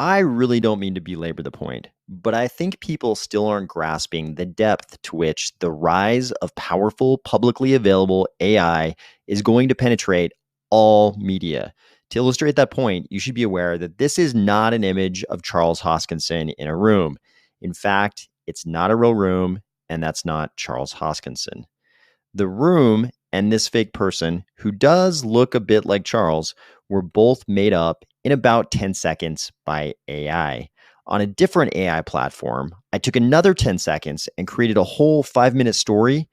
I really don't mean to belabor the point, but I think people still aren't grasping the depth to which the rise of powerful, publicly available AI is going to penetrate all media. To illustrate that point, you should be aware that this is not an image of Charles Hoskinson in a room. In fact, it's not a real room, and that's not Charles Hoskinson. The room and this fake person, who does look a bit like Charles, were both made up in about 10 seconds by AI. On a different AI platform, I took another 10 seconds and created a whole 5-minute story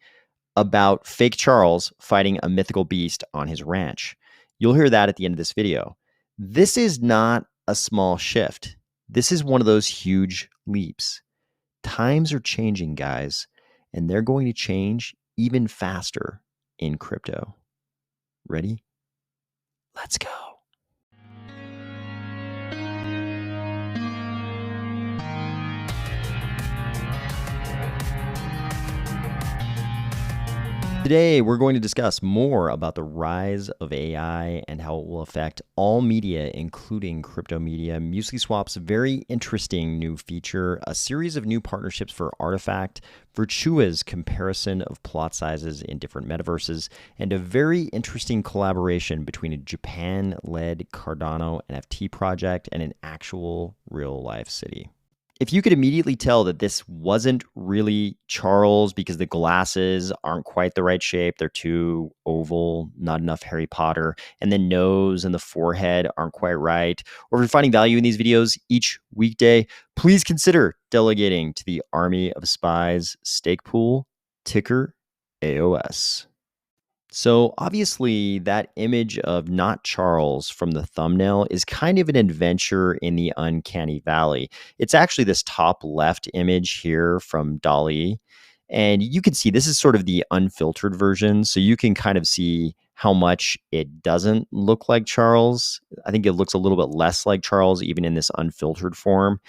about fake Charles fighting a mythical beast on his ranch. You'll hear that at the end of this video. This is not a small shift. This is one of those huge leaps. Times are changing, guys, and they're going to change even faster in crypto. Ready? Let's go. Today, we're going to discuss more about the rise of AI and how it will affect all media, including crypto media, MuesliSwap's very interesting new feature, a series of new partnerships for Artifct, Virtua's comparison of plot sizes in different metaverses, and a very interesting collaboration between a Japan-led Cardano NFT project and an actual real-life city. If you could immediately tell that this wasn't really Charles because the glasses aren't quite the right shape, they're too oval, not enough Harry Potter, and the nose and the forehead aren't quite right, or if you're finding value in these videos each weekday, please consider delegating to the Army of Spies stake pool, ticker AOS. So obviously that image of not Charles from the thumbnail is kind of an adventure in the Uncanny Valley. It's actually this top left image here from DALL-E. And you can see this is sort of the unfiltered version. So you can kind of see how much it doesn't look like Charles. I think it looks a little bit less like Charles even in this unfiltered form.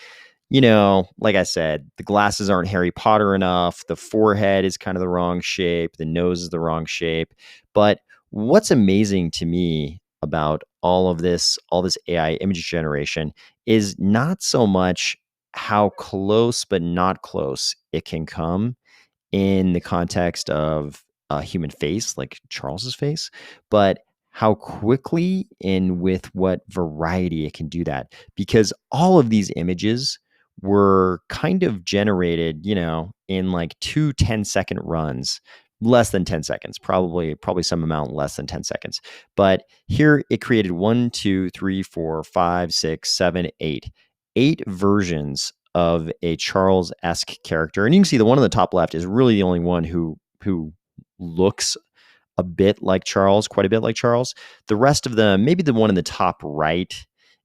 Like I said, the glasses aren't Harry Potter enough. The forehead is kind of the wrong shape. The nose is the wrong shape. But what's amazing to me about all this AI image generation is not so much how close but not close it can come in the context of a human face, like Charles's face, but how quickly and with what variety it can do that. Because all of these images were kind of generated, in like 2 10-second runs, less than 10 seconds, probably some amount less than 10 seconds. But here it created 1, 2, 3, 4, 5, 6, 7, 8 versions of a Charles-esque character. And you can see the one on the top left is really the only one who looks a bit like Charles, quite a bit like Charles. The rest of them, maybe the one in the top right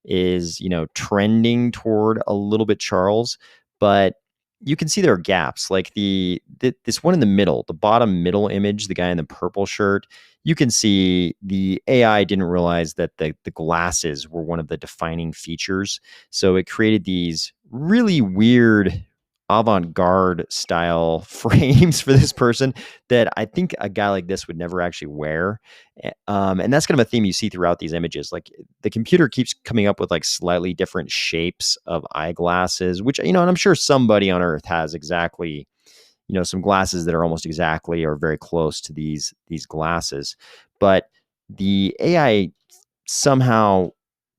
is, trending toward a little bit Charles, but you can see there are gaps. Like this one in the middle, the bottom middle image, the guy in the purple shirt, you can see the AI didn't realize that the glasses were one of the defining features. So it created these really weird avant-garde style frames for this person that I think a guy like this would never actually wear. And that's kind of a theme you see throughout these images. Like the computer keeps coming up with like slightly different shapes of eyeglasses, which, and I'm sure somebody on earth has exactly, some glasses that are almost exactly or very close to these glasses. But the AI somehow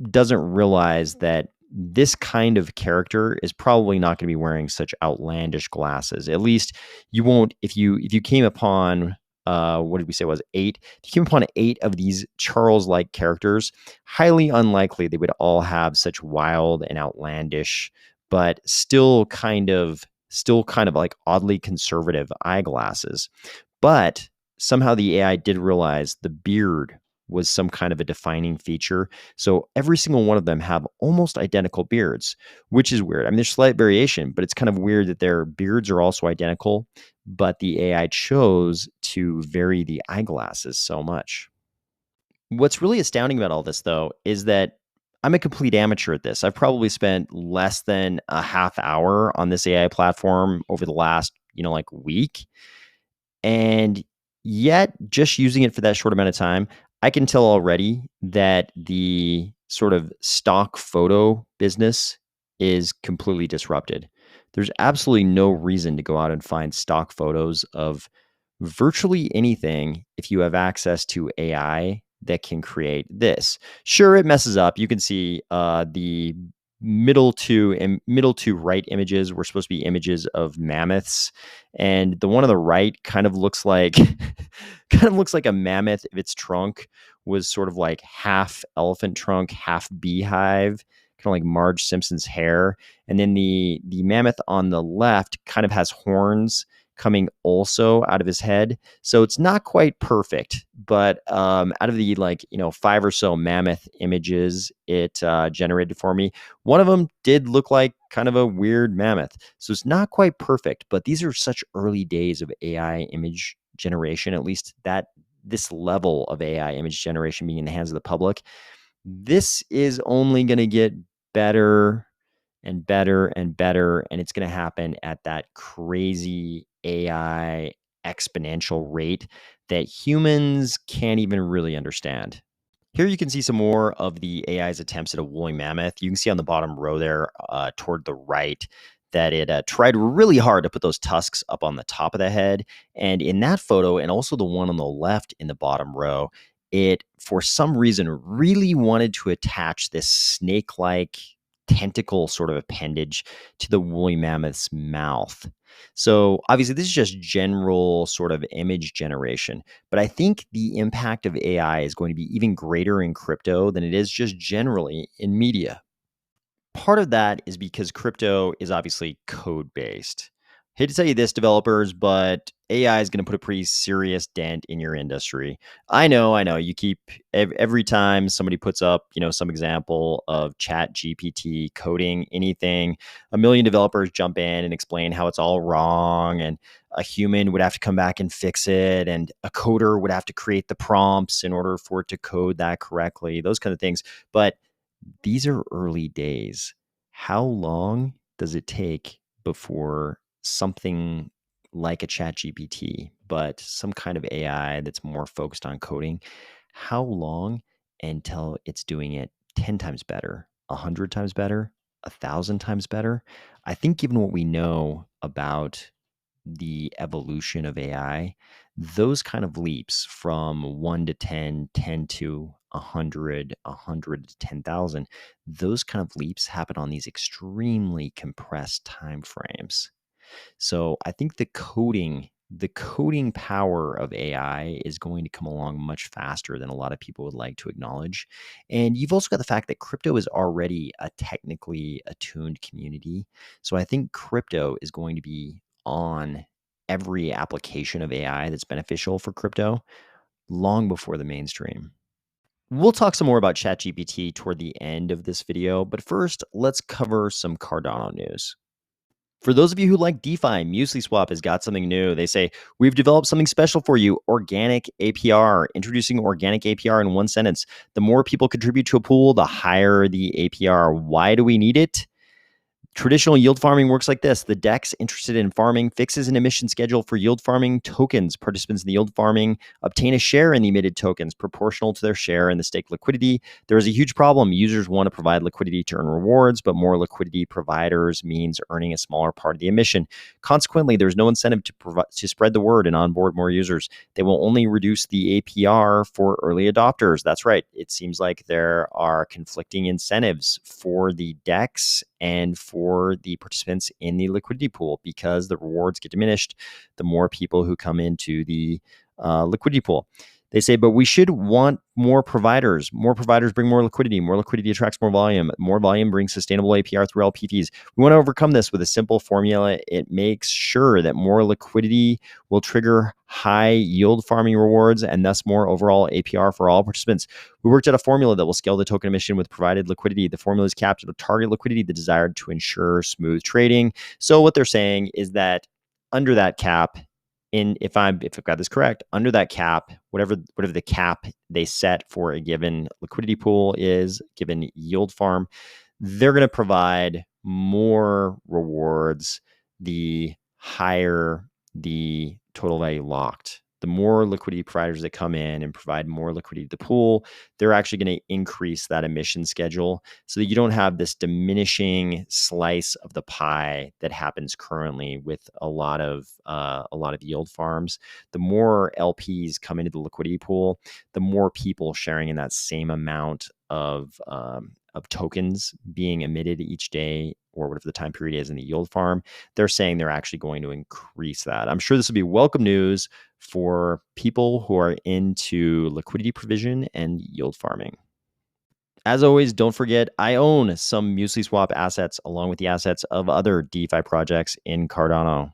doesn't realize that this kind of character is probably not going to be wearing such outlandish glasses. At least you won't if you came upon what did we say was 8? If you came upon 8 of these Charles-like characters, highly unlikely they would all have such wild and outlandish, but still kind of like oddly conservative eyeglasses. But somehow the AI did realize the beard was some kind of a defining feature. So every single one of them have almost identical beards, which is weird. I mean, there's slight variation, but it's kind of weird that their beards are also identical, but the AI chose to vary the eyeglasses so much. What's really astounding about all this, though, is that I'm a complete amateur at this. I've probably spent less than a half hour on this AI platform over the last, week. And yet, just using it for that short amount of time, I can tell already that the sort of stock photo business is completely disrupted. There's absolutely no reason to go out and find stock photos of virtually anything if you have access to AI that can create this. Sure, it messes up. You can see the middle to right images were supposed to be images of mammoths, and the one on the right kind of looks like kind of looks like a mammoth if its trunk was sort of like half elephant trunk, half beehive, kind of like Marge Simpson's hair. And then the mammoth on the left kind of has horns coming also out of his head. So it's not quite perfect, but out of the 5 or so mammoth images it generated for me, one of them did look like kind of a weird mammoth. So it's not quite perfect, but these are such early days of AI image generation, at least that this level of AI image generation being in the hands of the public. This is only going to get better and better and better. And it's going to happen at that crazy AI exponential rate that humans can't even really understand. Here you can see some more of the AI's attempts at a woolly mammoth. You can see on the bottom row there toward the right that it tried really hard to put those tusks up on the top of the head. And in that photo, and also the one on the left in the bottom row, it, for some reason, really wanted to attach this snake-like tentacle sort of appendage to the woolly mammoth's mouth. So obviously this is just general sort of image generation, but I think the impact of AI is going to be even greater in crypto than it is just generally in media. Part of that is because crypto is obviously code based. Hate to tell you this, developers, but AI is going to put a pretty serious dent in your industry. I know. You keep every time somebody puts up, some example of Chat GPT coding anything, a million developers jump in and explain how it's all wrong, and a human would have to come back and fix it, and a coder would have to create the prompts in order for it to code that correctly. Those kind of things, but these are early days. How long does it take before something like a chat GPT, but some kind of AI that's more focused on coding, how long until it's doing it 10 times better, 100 times better, 1,000 times better? I think given what we know about the evolution of AI, those kind of leaps from 1 to 10, 10 to 100, 100 to 10,000, those kind of leaps happen on these extremely compressed time frames. So I think the coding power of AI is going to come along much faster than a lot of people would like to acknowledge. And you've also got the fact that crypto is already a technically attuned community. So I think crypto is going to be on every application of AI that's beneficial for crypto long before the mainstream. We'll talk some more about ChatGPT toward the end of this video, but first, let's cover some Cardano news. For those of you who like DeFi, MuesliSwap has got something new. They say, we've developed something special for you, Organic APR. Introducing Organic APR in one sentence. The more people contribute to a pool, the higher the APR. Why do we need it? Traditional yield farming works like this. The DEX interested in farming fixes an emission schedule for yield farming tokens. Participants in the yield farming obtain a share in the emitted tokens proportional to their share in the stake liquidity. There is a huge problem. Users want to provide liquidity to earn rewards, but more liquidity providers means earning a smaller part of the emission. Consequently, there's no incentive to spread the word and onboard more users. They will only reduce the APR for early adopters. That's right. It seems like there are conflicting incentives for the DEX and for the participants in the liquidity pool, because the rewards get diminished the more people who come into the liquidity pool. They say, but we should want more providers. More providers bring more liquidity. More liquidity attracts more volume. More volume brings sustainable APR through LP fees. We want to overcome this with a simple formula. It makes sure that more liquidity will trigger high yield farming rewards and thus more overall APR for all participants. We worked out a formula that will scale the token emission with provided liquidity. The formula is capped at a target liquidity that desired to ensure smooth trading. So what they're saying is that under that cap, if I've got this correct, under that cap, whatever the cap they set for a given liquidity pool is, given yield farm, they're going to provide more rewards the higher the total value locked the more liquidity providers that come in and provide more liquidity to the pool, they're actually going to increase that emission schedule so that you don't have this diminishing slice of the pie that happens currently with a lot of yield farms. The more LPs come into the liquidity pool, the more people sharing in that same amount of tokens being emitted each day, or whatever the time period is in the yield farm. They're saying they're actually going to increase that. I'm sure this will be welcome news for people who are into liquidity provision and yield farming. As always, don't forget, I own some MuesliSwap assets along with the assets of other DeFi projects in Cardano.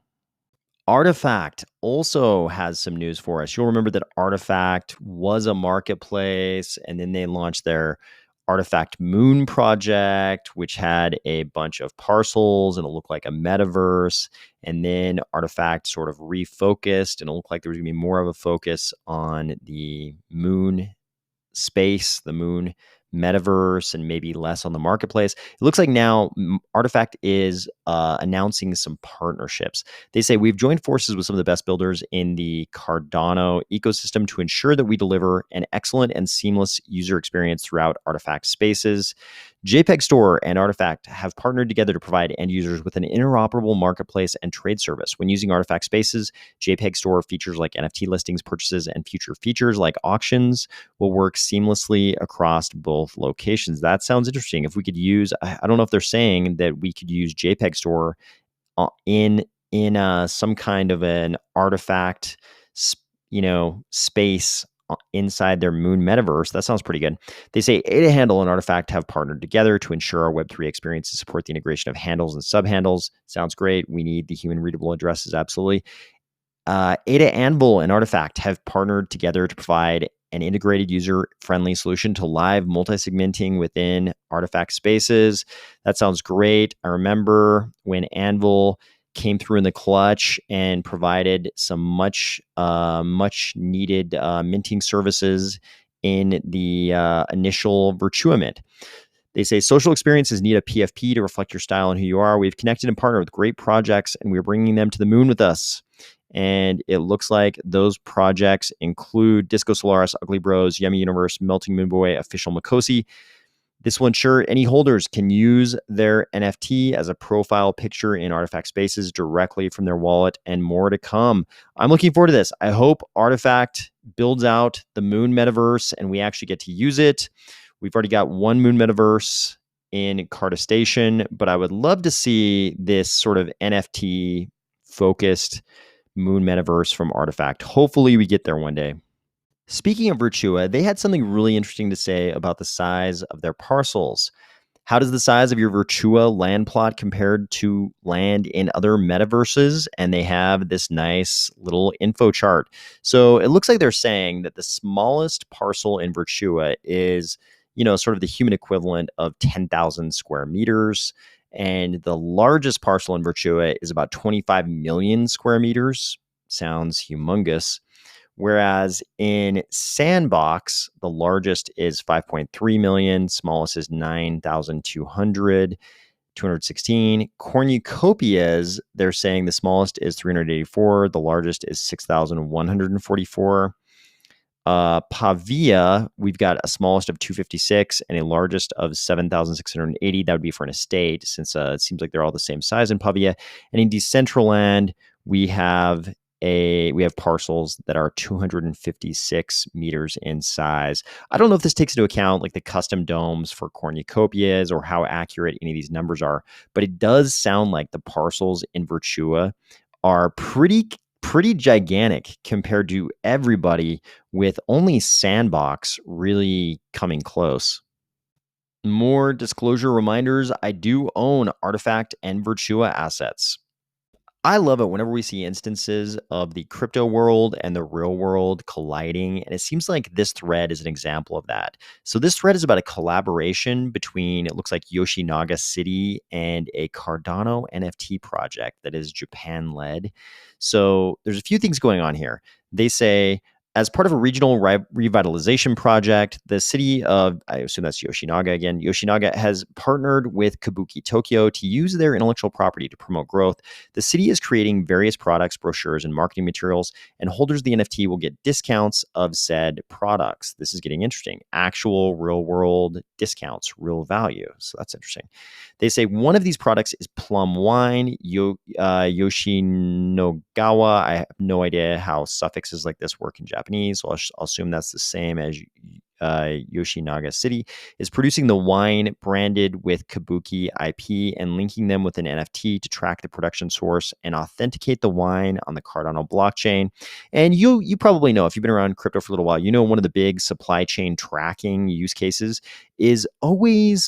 Artifct also has some news for us. You'll remember that Artifct was a marketplace, and then they launched their Artifct Moon project, which had a bunch of parcels and it looked like a metaverse. And then Artifct sort of refocused and it looked like there was going to be more of a focus on the Moon space, the Moon metaverse, and maybe less on the marketplace. It looks like now Artifct is announcing some partnerships. They say we've joined forces with some of the best builders in the Cardano ecosystem to ensure that we deliver an excellent and seamless user experience throughout Artifact spaces. JPEG Store and Artifct have partnered together to provide end users with an interoperable marketplace and trade service. When using Artifact spaces, JPEG Store features like NFT listings, purchases, and future features like auctions will work seamlessly across both locations. That sounds interesting. If we could use, I don't know if they're saying that we could use JPEG Store in some kind of an Artifact, space inside their Moon metaverse. That sounds pretty good. They say Ada Handle and Artifact have partnered together to ensure our Web3 experiences support the integration of handles and subhandles. Sounds great. We need the human readable addresses, absolutely. Ada Anvil and Artifact have partnered together to provide an integrated user-friendly solution to live multi-segmenting within Artifact spaces. That sounds great. I remember when Anvil came through in the clutch and provided some much needed minting services in the initial Virtua mint. They say social experiences need a PFP to reflect your style and who you are. We've connected and partnered with great projects, and we're bringing them to the moon with us. And it looks like those projects include Disco Solaris, Ugly Bros, Yummy Universe, Melting Moon Boy, Official Makosi. This will ensure any holders can use their NFT as a profile picture in Artifact spaces directly from their wallet, and more to come. I'm looking forward to this. I hope Artifact builds out the Moon metaverse and we actually get to use it. We've already got one Moon metaverse in Carta Station, but I would love to see this sort of NFT focused Moon metaverse from Artifact. Hopefully we get there one day. Speaking of Virtua, they had something really interesting to say about the size of their parcels. How does the size of your Virtua land plot compare to land in other metaverses? And they have this nice little info chart. So it looks like they're saying that the smallest parcel in Virtua is, sort of the human equivalent of 10,000 square meters. And the largest parcel in Virtua is about 25 million square meters. Sounds humongous. Whereas in Sandbox, the largest is 5.3 million, smallest is 216. Cornucopias, they're saying the smallest is 384, the largest is 6,144. Pavia, we've got a smallest of 256 and a largest of 7,680. That would be for an estate, since it seems like they're all the same size in Pavia. And in Decentraland, we have parcels that are 256 meters in size. I don't know if this takes into account like the custom domes for cornucopias or how accurate any of these numbers are, but it does sound like the parcels in Virtua are pretty gigantic compared to everybody, with only Sandbox really coming close. More disclosure reminders: I do own Artifact and Virtua assets. I love it whenever we see instances of the crypto world and the real world colliding. And it seems like this thread is an example of that. So this thread is about a collaboration between, it looks like, Yoshinaga City and a Cardano NFT project that is Japan led. So there's a few things going on here. They say As part of a regional revitalization project, the city of, I assume that's Yoshinaga again, Yoshinaga has partnered with Kabuki Tokyo to use their intellectual property to promote growth. The city is creating various products, brochures, and marketing materials, and holders of the NFT will get discounts of said products. This is getting interesting. Actual real world discounts, real value. So that's interesting. They say one of these products is plum wine, Yoshinogawa. I have no idea how suffixes like this work in Japanese, so I'll assume that's the same as Yoshinaga City, is producing the wine branded with Kabuki IP and linking them with an NFT to track the production source and authenticate the wine on the Cardano blockchain. And you probably know, if you've been around crypto for a little while, you know one of the big supply chain tracking use cases is always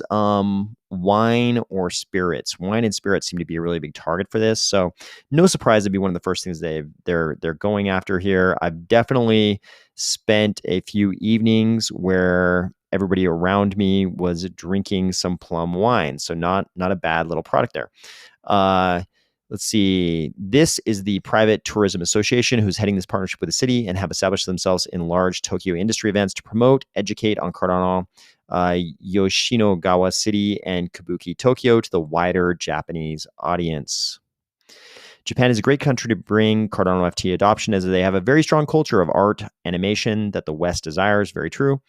wine or spirits. Wine and spirits seem to be a really big target for this. So no surprise, it'd be one of the first things they're going after here. I've definitely spent a few evenings where everybody around me was drinking some plum wine. So not a bad little product there. Let's see. This is the Private Tourism Association, who's heading this partnership with the city and have established themselves in large Tokyo industry events to promote, educate on Cardano, Yoshinogawa City, and Kabuki Tokyo to the wider Japanese audience. Japan is a great country to bring Cardano NFT adoption, as they have a very strong culture of art animation that the West desires. Very true.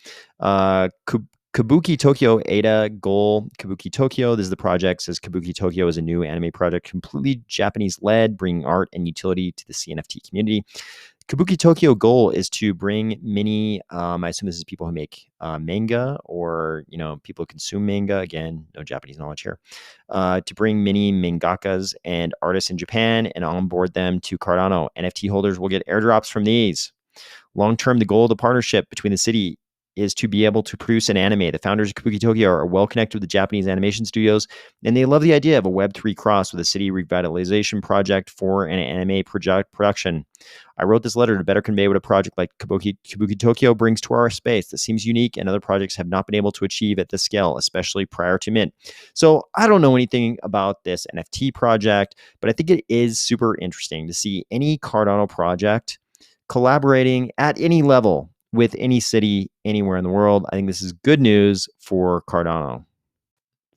Kabuki Tokyo Ada goal. Kabuki Tokyo, this is the project, says Kabuki Tokyo is a new anime project, completely Japanese-led, bringing art and utility to the CNFT community. Kabuki Tokyo goal is to bring many, I assume this is people who make manga, or, people who consume manga. Again, no Japanese knowledge here. To bring many mangakas and artists in Japan and onboard them to Cardano. NFT holders will get airdrops from these. Long term, the goal of the partnership between the city is to be able to produce an anime. The founders of Kabuki Tokyo are well connected with the Japanese animation studios, and they love the idea of a Web3 cross with a city revitalization project for an anime production. I wrote this letter to better convey what a project like Kabuki Tokyo brings to our space that seems unique and other projects have not been able to achieve at this scale, especially prior to mint. So I don't know anything about this NFT project, but I think it is super interesting to see any Cardano project collaborating at any level with any city anywhere in the world. I think this is good news for Cardano.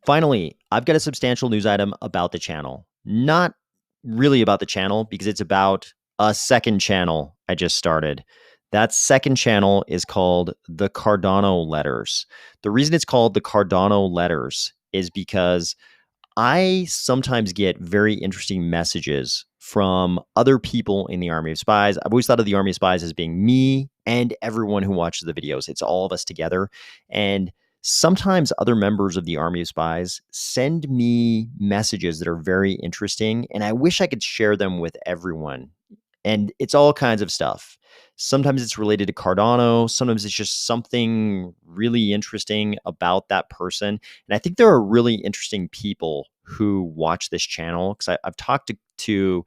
Finally, I've got a substantial news item about the channel. Not really about the channel, because it's about a second channel I just started. That second channel is called the Cardano Letters. The reason it's called the Cardano Letters is because I sometimes get very interesting messages from other people in the Army of Spies. I've always thought of the Army of Spies as being me and everyone who watches the videos. It's all of us together. And sometimes other members of the Army of Spies send me messages that are very interesting, and I wish I could share them with everyone. And it's all kinds of stuff. Sometimes it's related to Cardano. Sometimes it's just something really interesting about that person. And I think there are really interesting people who watch this channel, because I've talked to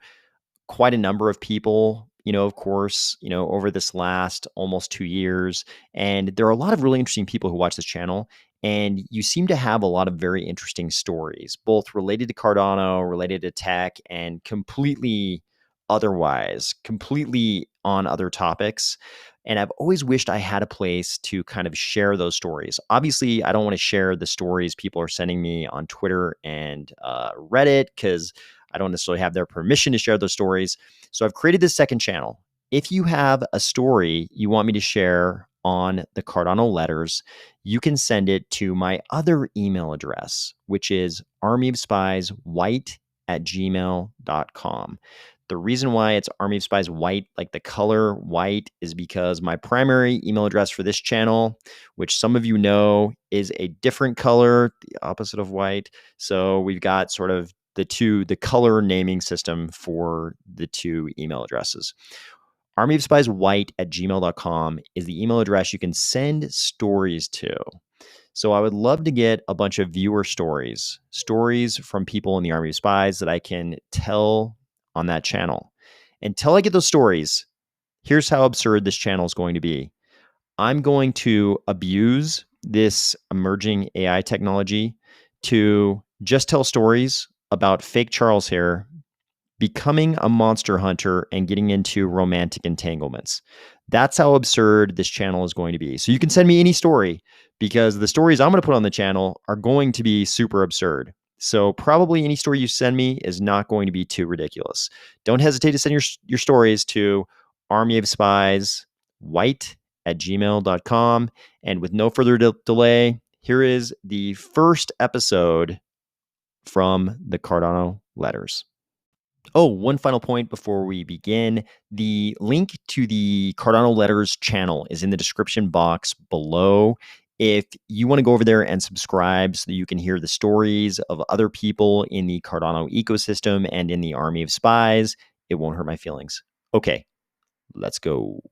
quite a number of people, of course, over this last almost 2 years. And there are a lot of really interesting people who watch this channel. And you seem to have a lot of very interesting stories, both related to Cardano, related to tech, and completely otherwise, completely on other topics. And I've always wished I had a place to kind of share those stories. Obviously, I don't want to share the stories people are sending me on Twitter and Reddit, because I don't necessarily have their permission to share those stories. So I've created this second channel. If you have a story you want me to share on the Cardano Letters, you can send it to my other email address, which is armyofspieswhite@gmail.com. The reason why it's Army of Spies white, like the color white, is because my primary email address for this channel, which some of you know, is a different color, the opposite of white. So we've got sort of the color naming system for the two email addresses. armyofspieswhite@gmail.com is the email address you can send stories to. So I would love to get a bunch of viewer stories from people in the Army of Spies that I can tell on that channel. Until I get those stories, here's how absurd this channel is going to be. I'm going to abuse this emerging AI technology to just tell stories about fake Charles here becoming a monster hunter and getting into romantic entanglements. That's how absurd this channel is going to be. So you can send me any story because the stories I'm going to put on the channel are going to be super absurd. So probably any story you send me is not going to be too ridiculous. Don't hesitate to send your stories to armyofspies.white@gmail.com. And with no further delay, here is the first episode from the Cardano Letters. Oh, one final point before we begin. The link to the Cardano Letters channel is in the description box below. If you want to go over there and subscribe so that you can hear the stories of other people in the Cardano ecosystem and in the army of spies, it won't hurt my feelings. Okay, let's go.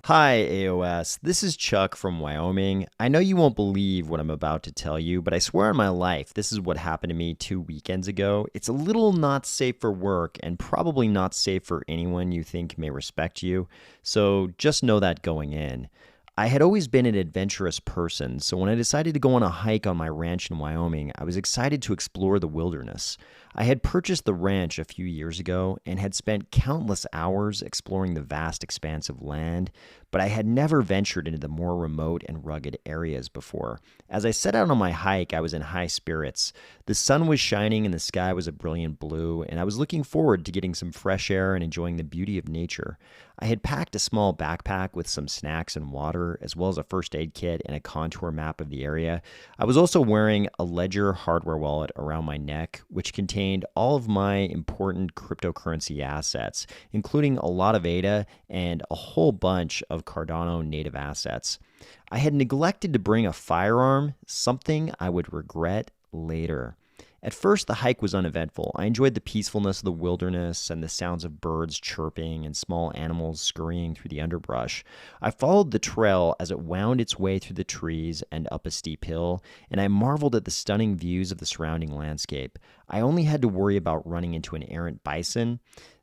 Hi, AOS. This is Chuck from Wyoming. I know you won't believe what I'm about to tell you, but I swear on my life, this is what happened to me 2 weekends ago. It's a little not safe for work and probably not safe for anyone you think may respect you, so just know that going in. I had always been an adventurous person, so when I decided to go on a hike on my ranch in Wyoming, I was excited to explore the wilderness. I had purchased the ranch a few years ago and had spent countless hours exploring the vast expanse of land, but I had never ventured into the more remote and rugged areas before. As I set out on my hike, I was in high spirits. The sun was shining and the sky was a brilliant blue, and I was looking forward to getting some fresh air and enjoying the beauty of nature. I had packed a small backpack with some snacks and water, as well as a first aid kit and a contour map of the area. I was also wearing a Ledger hardware wallet around my neck, which contained all of my important cryptocurrency assets, including a lot of ADA and a whole bunch of Cardano native assets. I had neglected to bring a firearm, something I would regret later. At first, the hike was uneventful. I enjoyed the peacefulness of the wilderness and the sounds of birds chirping and small animals scurrying through the underbrush. I followed the trail as it wound its way through the trees and up a steep hill, and I marveled at the stunning views of the surrounding landscape. I only had to worry about running into an errant bison.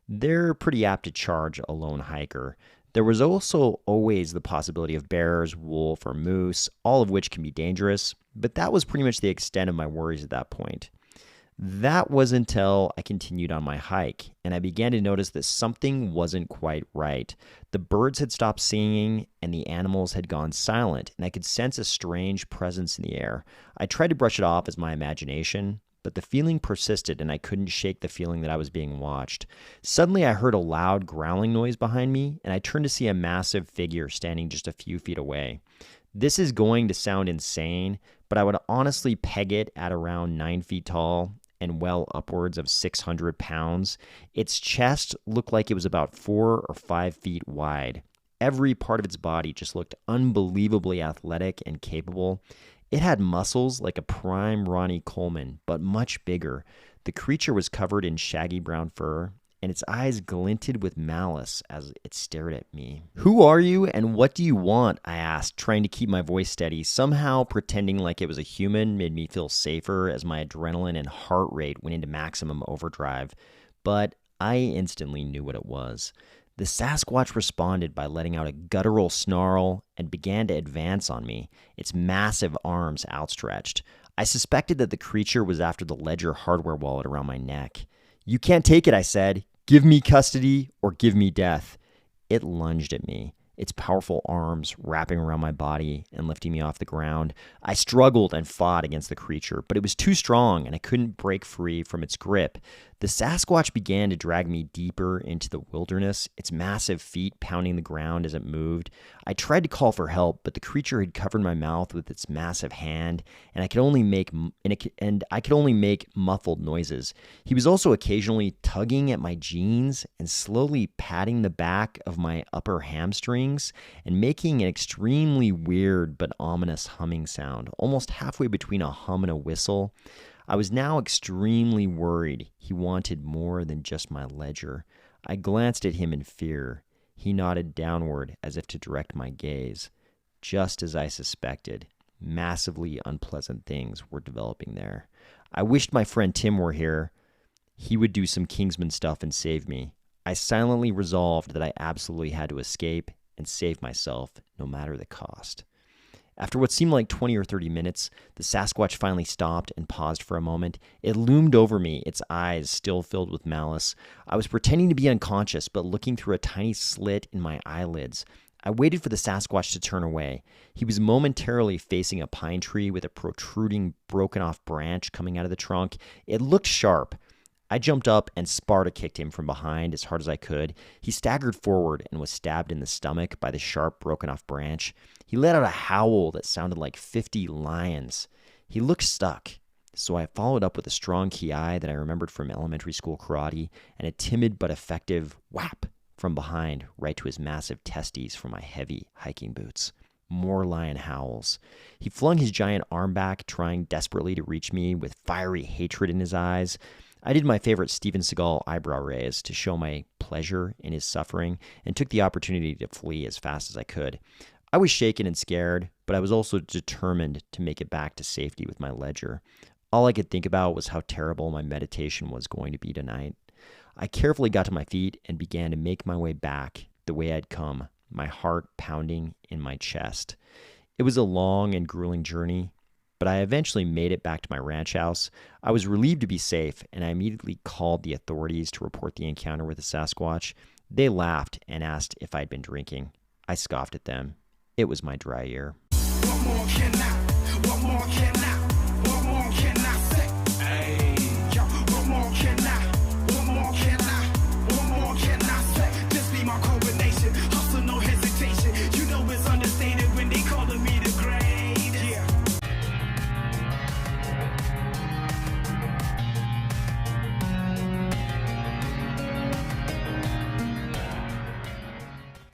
They're pretty apt to charge a lone hiker. There was also always the possibility of bears, wolf, or moose, all of which can be dangerous, but that was pretty much the extent of my worries at that point. That was until I continued on my hike, and I began to notice that something wasn't quite right. The birds had stopped singing, and the animals had gone silent, and I could sense a strange presence in the air. I tried to brush it off as my imagination, but the feeling persisted, and I couldn't shake the feeling that I was being watched. Suddenly, I heard a loud growling noise behind me, and I turned to see a massive figure standing just a few feet away. This is going to sound insane, but I would honestly peg it at around 9 feet tall and well upwards of 600 pounds. Its chest looked like it was about 4 or 5 feet wide. Every part of its body just looked unbelievably athletic and capable. It had muscles like a prime Ronnie Coleman, but much bigger. The creature was covered in shaggy brown fur, and its eyes glinted with malice as it stared at me. "Who are you and what do you want?" I asked, trying to keep my voice steady. Somehow pretending like it was a human made me feel safer as my adrenaline and heart rate went into maximum overdrive. But I instantly knew what it was. The Sasquatch responded by letting out a guttural snarl and began to advance on me, its massive arms outstretched. I suspected that the creature was after the Ledger hardware wallet around my neck. "You can't take it," I said. "Give me custody or give me death." It lunged at me, its powerful arms wrapping around my body and lifting me off the ground. I struggled and fought against the creature, but it was too strong and I couldn't break free from its grip. The Sasquatch began to drag me deeper into the wilderness, its massive feet pounding the ground as it moved. I tried to call for help, but the creature had covered my mouth with its massive hand, and I could only make muffled noises. He was also occasionally tugging at my jeans and slowly patting the back of my upper hamstrings and making an extremely weird but ominous humming sound, almost halfway between a hum and a whistle. I was now extremely worried he wanted more than just my ledger. I glanced at him in fear. He nodded downward as if to direct my gaze. Just as I suspected, massively unpleasant things were developing there. I wished my friend Tim were here. He would do some Kingsman stuff and save me. I silently resolved that I absolutely had to escape and save myself no matter the cost. After what seemed like 20 or 30 minutes, the Sasquatch finally stopped and paused for a moment. It loomed over me, its eyes still filled with malice. I was pretending to be unconscious, but looking through a tiny slit in my eyelids. I waited for the Sasquatch to turn away. He was momentarily facing a pine tree with a protruding, broken-off branch coming out of the trunk. It looked sharp. I jumped up and Sparta kicked him from behind as hard as I could. He staggered forward and was stabbed in the stomach by the sharp, broken-off branch. He let out a howl that sounded like 50 lions. He looked stuck, so I followed up with a strong kiai that I remembered from elementary school karate and a timid but effective whap from behind right to his massive testes from my heavy hiking boots. More lion howls. He flung his giant arm back, trying desperately to reach me with fiery hatred in his eyes. I did my favorite Steven Seagal eyebrow raise to show my pleasure in his suffering and took the opportunity to flee as fast as I could. I was shaken and scared, but I was also determined to make it back to safety with my ledger. All I could think about was how terrible my meditation was going to be tonight. I carefully got to my feet and began to make my way back the way I'd come, my heart pounding in my chest. It was a long and grueling journey, but I eventually made it back to my ranch house. I was relieved to be safe, and I immediately called the authorities to report the encounter with the Sasquatch. They laughed and asked if I'd been drinking. I scoffed at them. It was my dry year. What more can I?